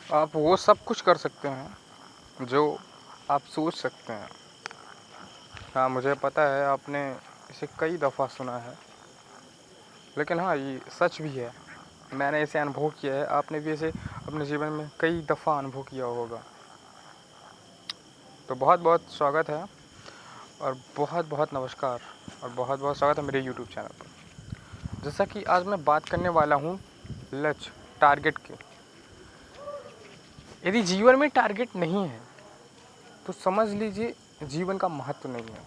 आप वो सब कुछ कर सकते हैं जो आप सोच सकते हैं। हाँ, मुझे पता है आपने इसे कई दफ़ा सुना है, लेकिन हाँ, ये सच भी है। मैंने इसे अनुभव किया है, आपने भी इसे अपने जीवन में कई दफ़ा अनुभव किया होगा। तो बहुत बहुत स्वागत है और बहुत बहुत नमस्कार और बहुत बहुत स्वागत है मेरे यूट्यूब चैनल पर। जैसा कि आज मैं बात करने वाला हूँ लक्ष्य, टारगेट की। यदि जीवन में टारगेट नहीं है तो समझ लीजिए जीवन का महत्व नहीं है।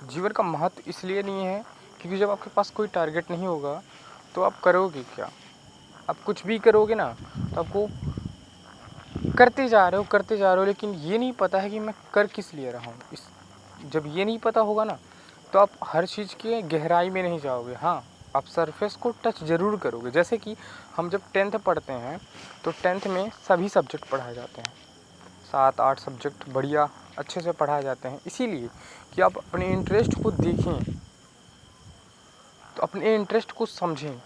जीवन का महत्व इसलिए नहीं है क्योंकि जब आपके पास कोई टारगेट नहीं होगा तो आप करोगे क्या? आप कुछ भी करोगे ना, तो आपको करते जा रहे हो, लेकिन ये नहीं पता है कि मैं कर किस लिए रहा हूँ। जब ये नहीं पता होगा ना, तो आप हर चीज़ के गहराई में नहीं जाओगे। हाँ, आप सरफेस को टच ज़रूर करोगे। जैसे कि हम जब 10th पढ़ते हैं तो 10th में सभी सब्जेक्ट पढ़ाए जाते हैं। 7-8 सब्जेक्ट बढ़िया अच्छे से पढ़ाए जाते हैं, इसीलिए कि आप अपने इंटरेस्ट को देखें, तो अपने इंटरेस्ट को समझें।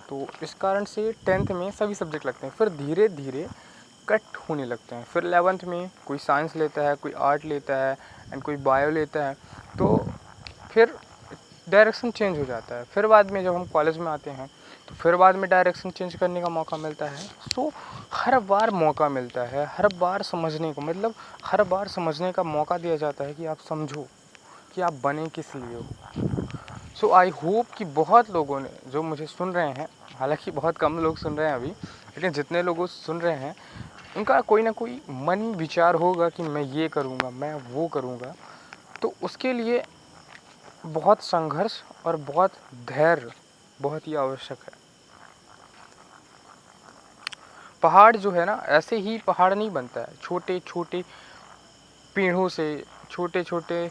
तो इस कारण से 10th में सभी सब्जेक्ट लगते हैं, फिर धीरे धीरे कट होने लगते हैं। फिर 11th में कोई साइंस लेता है, कोई आर्ट लेता है एंड कोई बायो लेता है, तो फिर डायरेक्शन चेंज हो जाता है। फिर बाद में जब हम कॉलेज में आते हैं तो फिर बाद में डायरेक्शन चेंज करने का मौका मिलता है। सो हर बार मौका मिलता है, हर बार समझने को, मतलब हर बार समझने का मौका दिया जाता है कि आप समझो कि आप बने किस लिए हो। सो आई होप कि बहुत लोगों ने जो मुझे सुन रहे हैं, हालांकि बहुत कम लोग सुन रहे हैं अभी, लेकिन जितने लोग सुन रहे हैं उनका कोई ना कोई मन में विचार होगा कि मैं ये करूँगा, मैं वो करूँगा। तो उसके लिए बहुत संघर्ष और बहुत धैर्य बहुत ही आवश्यक है। पहाड़ जो है ना, ऐसे ही पहाड़ नहीं बनता है। छोटे छोटे पेड़ों से छोटे छोटे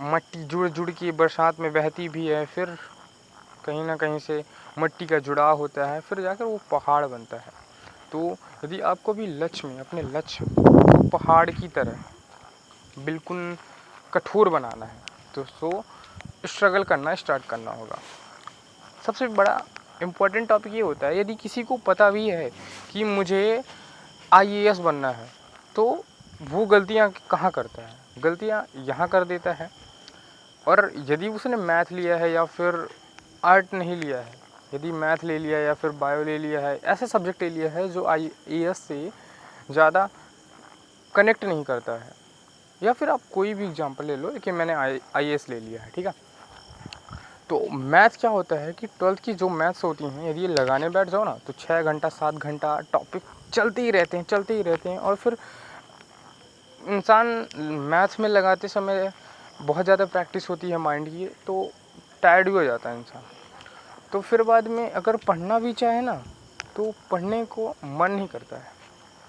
मट्टी जुड़ जुड़ के बरसात में बहती भी है, फिर कहीं ना कहीं से मट्टी का जुड़ाव होता है, फिर जाकर वो पहाड़ बनता है। तो यदि आपको भी लक्ष्य में अपने लक्ष्य को पहाड़ की तरह बिल्कुल कठोर बनाना है तो स्ट्रगल करना स्टार्ट करना होगा। सबसे बड़ा इम्पोर्टेंट टॉपिक ये होता है, यदि किसी को पता भी है कि मुझे आईएएस बनना है, तो वो गलतियाँ कहाँ करता है? गलतियाँ यहाँ कर देता है। और यदि उसने मैथ लिया है या फिर आर्ट नहीं लिया है, यदि मैथ ले लिया या फिर बायो ले लिया है, ऐसे सब्जेक्ट ले लिया है जो आईएएस से ज़्यादा कनेक्ट नहीं करता है, या फिर आप कोई भी एग्जांपल ले लो, लेकिन मैंने आईएएस ले लिया है, ठीक है। तो मैथ क्या होता है कि 12th की जो मैथ्स होती हैं, यदि ये लगाने बैठ जाओ ना तो 6 घंटा 7 घंटा टॉपिक चलते ही रहते हैं। और फिर इंसान मैथ्स में लगाते समय बहुत ज़्यादा प्रैक्टिस होती है माइंड की, तो टायर्ड भी हो जाता है इंसान। तो फिर बाद में अगर पढ़ना भी चाहे ना तो पढ़ने को मन नहीं करता है,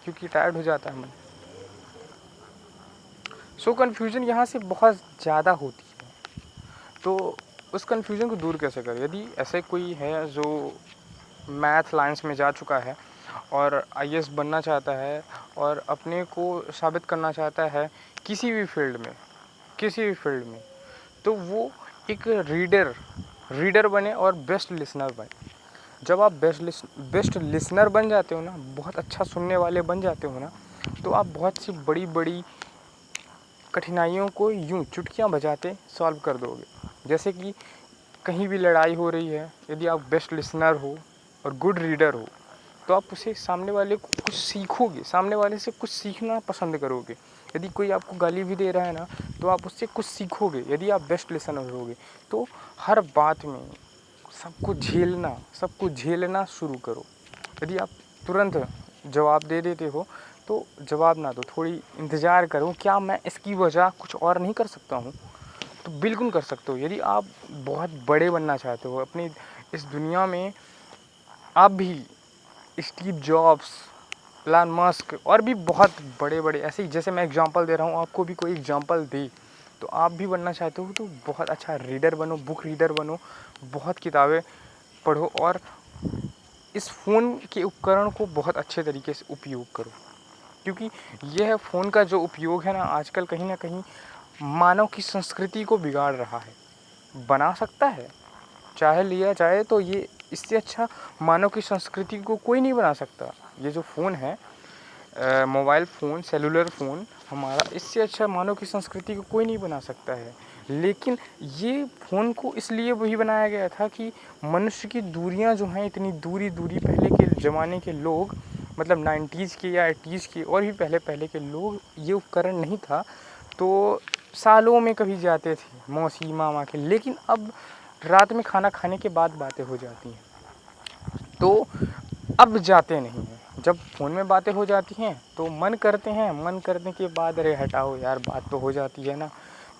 क्योंकि टायर्ड हो जाता है मन। सो कन्फ्यूजन यहाँ से बहुत ज़्यादा होती है। तो उस कन्फ्यूजन को दूर कैसे करें? यदि ऐसे कोई है जो मैथ लाइन्स में जा चुका है और आईएएस बनना चाहता है और अपने को साबित करना चाहता है किसी भी फील्ड में, तो वो एक रीडर बने और बेस्ट लिसनर बने। जब आप बेस्ट लिसनर बन जाते हो ना, बहुत अच्छा सुनने वाले बन जाते हो ना, तो आप बहुत सी बड़ी बड़ी कठिनाइयों को यूं चुटकियां बजाते सॉल्व कर दोगे। जैसे कि कहीं भी लड़ाई हो रही है, यदि आप बेस्ट लिसनर हो और गुड रीडर हो, तो आप उसे सामने वाले को कुछ सीखोगे, सामने वाले से कुछ सीखना पसंद करोगे। यदि कोई आपको गाली भी दे रहा है ना, तो आप उससे कुछ सीखोगे। यदि आप बेस्ट लिसनर होगे तो हर बात में सबको झेलना शुरू करो। यदि आप तुरंत जवाब दे देते हो तो जवाब ना दो, थोड़ी इंतज़ार करो, क्या मैं इसकी वजह कुछ और नहीं कर सकता हूँ? तो बिल्कुल कर सकते हो। यदि आप बहुत बड़े बनना चाहते हो अपनी इस दुनिया में, आप भी स्टीव जॉब्स, एलन मस्क और भी बहुत बड़े बड़े ऐसे ही, जैसे मैं एग्जांपल दे रहा हूँ, आपको भी कोई एग्जांपल दे तो आप भी बनना चाहते हो तो बहुत अच्छा रीडर बनो, बुक रीडर बनो, बहुत किताबें पढ़ो और इस फ़ोन के उपकरण को बहुत अच्छे तरीके से उपयोग करो। क्योंकि यह फ़ोन का जो उपयोग है ना आजकल, कहीं ना कहीं मानव की संस्कृति को बिगाड़ रहा है। बना सकता है, चाहे लिया जाए तो ये इससे अच्छा मानव की संस्कृति को कोई नहीं बना सकता। ये जो फ़ोन है, मोबाइल फ़ोन, सेलुलर फ़ोन हमारा, इससे अच्छा मानव की संस्कृति को कोई नहीं बना सकता है। लेकिन ये फ़ोन को इसलिए वही बनाया गया था कि मनुष्य की दूरियां जो हैं, इतनी दूरी पहले के ज़माने के लोग, मतलब 90s के या 80s के और भी पहले के लोग, ये उपकरण नहीं था तो सालों में कभी जाते थे मौसी मामा के। लेकिन अब रात में खाना खाने के बाद बातें हो जाती हैं, तो अब जाते नहीं हैं। जब फ़ोन में बातें हो जाती हैं तो मन करते हैं, मन करने के बाद अरे हटाओ यार, बात तो हो जाती है ना,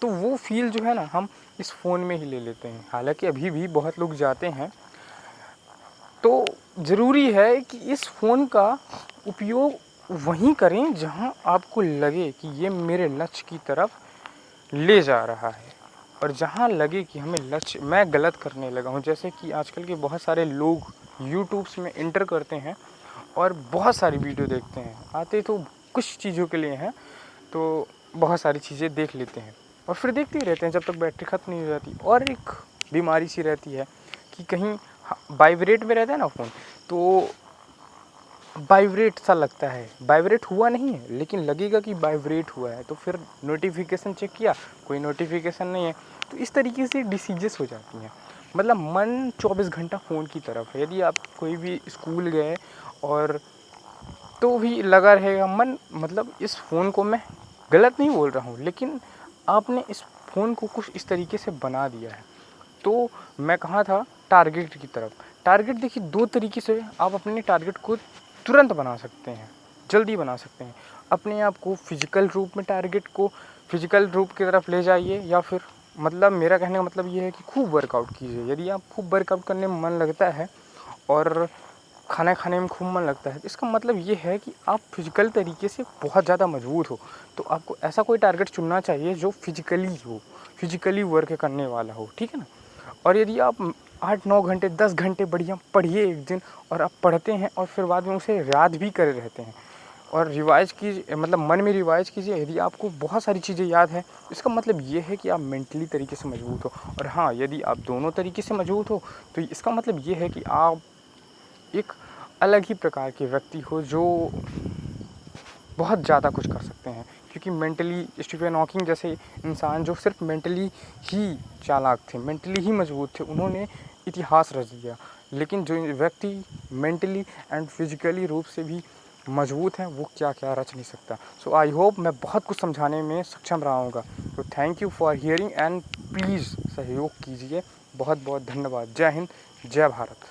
तो वो फ़ील जो है ना हम इस फ़ोन में ही ले लेते हैं। हालांकि अभी भी बहुत लोग जाते हैं। तो ज़रूरी है कि इस फ़ोन का उपयोग वहीं करें जहां आपको लगे कि ये मेरे लक्ष्य की तरफ ले जा रहा है, और जहाँ लगे कि हमें लक्ष्य, मैं गलत करने लगा हूँ। जैसे कि आजकल के बहुत सारे लोग यूट्यूब्स में इंटर करते हैं और बहुत सारी वीडियो देखते हैं, आते तो कुछ चीज़ों के लिए हैं, तो बहुत सारी चीज़ें देख लेते हैं और फिर देखते ही रहते हैं जब तक बैटरी ख़त्म नहीं हो जाती। और एक बीमारी सी रहती है कि कहीं वाइब्रेट में रहता है ना फ़ोन, तो वाइब्रेट सा लगता है, वाइब्रेट हुआ नहीं है लेकिन लगेगा कि वाइब्रेट हुआ है, तो फिर नोटिफिकेशन चेक किया, कोई नोटिफिकेशन नहीं है। तो इस तरीके से डिसीजेस हो जाती हैं। मतलब मन 24 घंटा फ़ोन की तरफ है। यदि आप कोई भी स्कूल गए और तो भी लगा रहेगा मन, मतलब इस फ़ोन को, मैं गलत नहीं बोल रहा हूँ, लेकिन आपने इस फ़ोन को कुछ इस तरीके से बना दिया है। तो मैं कहा था टारगेट की तरफ। टारगेट देखिए 2 तरीके से आप अपने टारगेट को तुरंत बना सकते हैं, जल्दी बना सकते हैं। अपने आप को फिजिकल रूप में, टारगेट को फिजिकल रूप की तरफ ले जाइए, या फिर मतलब मेरा कहने का मतलब ये है कि खूब वर्कआउट कीजिए। यदि आप खूब वर्कआउट करने में मन लगता है और खाना खाने में खूब मन लगता है, इसका मतलब ये है कि आप फिजिकल तरीके से बहुत ज़्यादा मजबूत हो। तो आपको ऐसा कोई टारगेट चुनना चाहिए जो फिजिकली हो, फिजिकली वर्क करने वाला हो, ठीक है ना। और यदि आप 8-9 घंटे 10 घंटे बढ़िया पढ़िए एक दिन, और आप पढ़ते हैं और फिर बाद में उसे याद भी करे रहते हैं और रिवाइज कीजिए, मतलब मन में रिवाइज कीजिए। यदि आपको बहुत सारी चीज़ें याद हैं, इसका मतलब ये है कि आप मेंटली तरीके से मजबूत हो। और हाँ, यदि आप दोनों तरीके से मजबूत हो तो इसका मतलब ये है कि आप एक अलग ही प्रकार के व्यक्ति हो जो बहुत ज़्यादा कुछ कर सकते हैं। क्योंकि मेंटली स्टीफन हॉकिंग जैसे इंसान जो सिर्फ मेंटली ही चालाक थे, मेंटली ही मजबूत थे, उन्होंने इतिहास रच दिया। लेकिन जो व्यक्ति मेंटली एंड फिजिकली रूप से भी मजबूत हैं, वो क्या क्या रच नहीं सकता। सो आई होप मैं बहुत कुछ समझाने में सक्षम रहा हूँगा। तो thank you for hearing and please सहयोग कीजिए। बहुत बहुत धन्यवाद। जय हिंद, जय भारत।